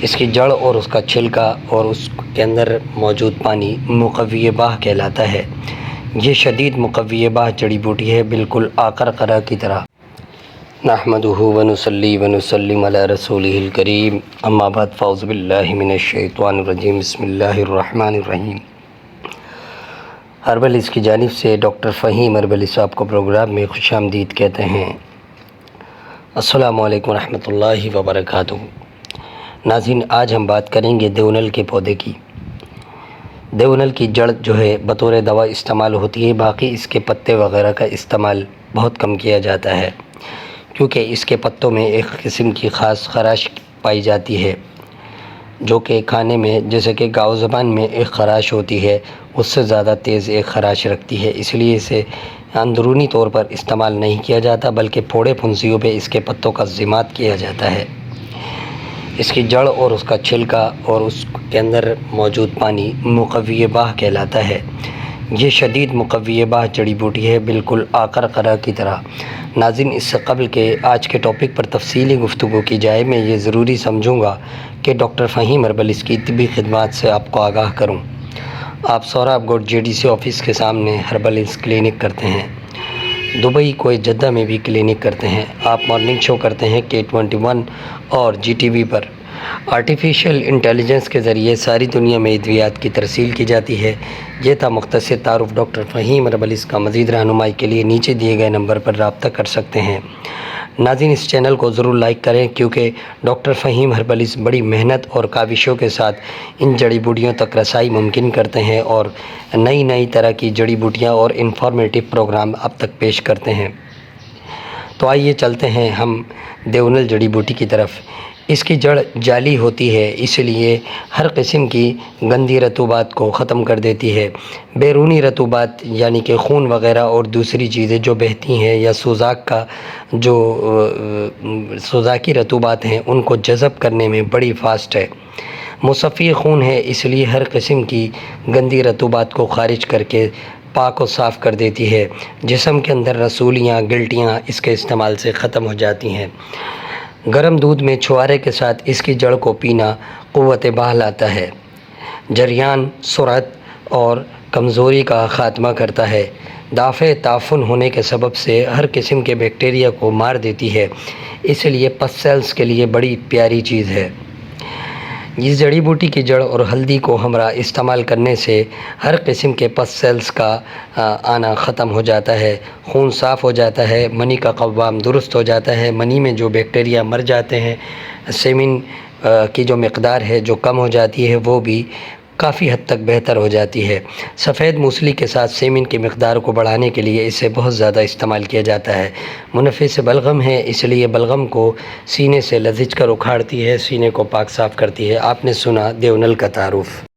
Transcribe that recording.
اس کی جڑ اور اس کا چھلکا اور اس کے اندر موجود پانی مقوی باہ کہلاتا ہے۔ یہ شدید مقوی باہ جڑی بوٹی ہے، بالکل آقرقرہ کی طرح۔ نحمدہ ونصلی ونسلم علی رسولہ الکریم، اما بعد فاعوذ باللہ من الشیطان الرجیم، بسم اللہ الرحمن الرحیم۔ ہربلز کی جانب سے ڈاکٹر فہیم ہربلی صاحب کو پروگرام میں خوش آمدید کہتے ہیں۔ السلام علیکم ورحمۃ اللہ وبرکاتہ۔ ناظرین، آج ہم بات کریں گے دیونل کے پودے کی۔ دیونل کی جڑ جو ہے بطور دوا استعمال ہوتی ہے، باقی اس کے پتے وغیرہ کا استعمال بہت کم کیا جاتا ہے، کیونکہ اس کے پتوں میں ایک قسم کی خاص خراش پائی جاتی ہے، جو کہ کھانے میں جیسے کہ گاؤ زبان میں ایک خراش ہوتی ہے، اس سے زیادہ تیز ایک خراش رکھتی ہے، اس لیے اسے اندرونی طور پر استعمال نہیں کیا جاتا، بلکہ پھوڑے پھنسیوں پہ اس کے پتوں کا ضماد کیا جاتا ہے۔ اس کی جڑ اور اس کا چھلکا اور اس کے اندر موجود پانی مقوی باہ کہلاتا ہے۔ یہ شدید مقوی باہ جڑی بوٹی ہے، بالکل آقرقرہ کی طرح۔ ناظرین، اس سے قبل کہ آج کے ٹاپک پر تفصیلی گفتگو کی جائے، میں یہ ضروری سمجھوں گا کہ ڈاکٹر فہیم ہربلز کی طبی خدمات سے آپ کو آگاہ کروں۔ آپ سوراب گوٹ JDC آفس کے سامنے ہربلز کلینک کرتے ہیں، دبئی کویت جدہ میں بھی کلینک کرتے ہیں۔ آپ مارننگ شو کرتے ہیں K21 اور GTV پر۔ آرٹیفیشل انٹیلیجنس کے ذریعے ساری دنیا میں ادویات کی ترسیل کی جاتی ہے۔ یہ تھا مختصر تعارف ڈاکٹر فہیم ہربلز کا۔ مزید رہنمائی کے لیے نیچے دیے گئے نمبر پر رابطہ کر سکتے ہیں۔ ناظرین، اس چینل کو ضرور لائک کریں، کیونکہ ڈاکٹر فہیم ہربلز بڑی محنت اور کاوشوں کے ساتھ ان جڑی بوٹیوں تک رسائی ممکن کرتے ہیں اور نئی طرح کی جڑی بوٹیاں اور انفارمیٹیو پروگرام اب تک پیش کرتے ہیں۔ تو آئیے چلتے ہیں ہم دیونل جڑی بوٹی کی طرف۔ اس کی جڑ جالی ہوتی ہے، اس لیے ہر قسم کی گندی رطوبات کو ختم کر دیتی ہے۔ بیرونی رطوبات یعنی کہ خون وغیرہ اور دوسری چیزیں جو بہتی ہیں یا سوزاکی رطوبات ہیں، ان کو جذب کرنے میں بڑی فاسٹ ہے۔ مصفی خون ہے، اس لیے ہر قسم کی گندی رطوبات کو خارج کر کے پاک و صاف کر دیتی ہے۔ جسم کے اندر رسولیاں، گلٹیاں اس کے استعمال سے ختم ہو جاتی ہیں۔ گرم دودھ میں چھوارے کے ساتھ اس کی جڑ کو پینا قوت باہ لاتا ہے، جریان، سرعت اور کمزوری کا خاتمہ کرتا ہے۔ دافع تعفن ہونے کے سبب سے ہر قسم کے بیکٹیریا کو مار دیتی ہے، اس لیے پس سیلز کے لیے بڑی پیاری چیز ہے۔ اس جڑی بوٹی کی جڑ اور ہلدی کو ہمراہ استعمال کرنے سے ہر قسم کے پس سیلز کا آنا ختم ہو جاتا ہے، خون صاف ہو جاتا ہے، منی کا قوام درست ہو جاتا ہے، منی میں جو بیکٹیریا مر جاتے ہیں، سیمن کی جو مقدار ہے جو کم ہو جاتی ہے وہ بھی کافی حد تک بہتر ہو جاتی ہے۔ سفید موسلی کے ساتھ سیمن کی مقدار کو بڑھانے کے لیے اسے بہت زیادہ استعمال کیا جاتا ہے۔ منفذ بلغم ہے، اس لیے بلغم کو سینے سے لزج کر اکھاڑتی ہے، سینے کو پاک صاف کرتی ہے۔ آپ نے سنا دیونل کا تعارف۔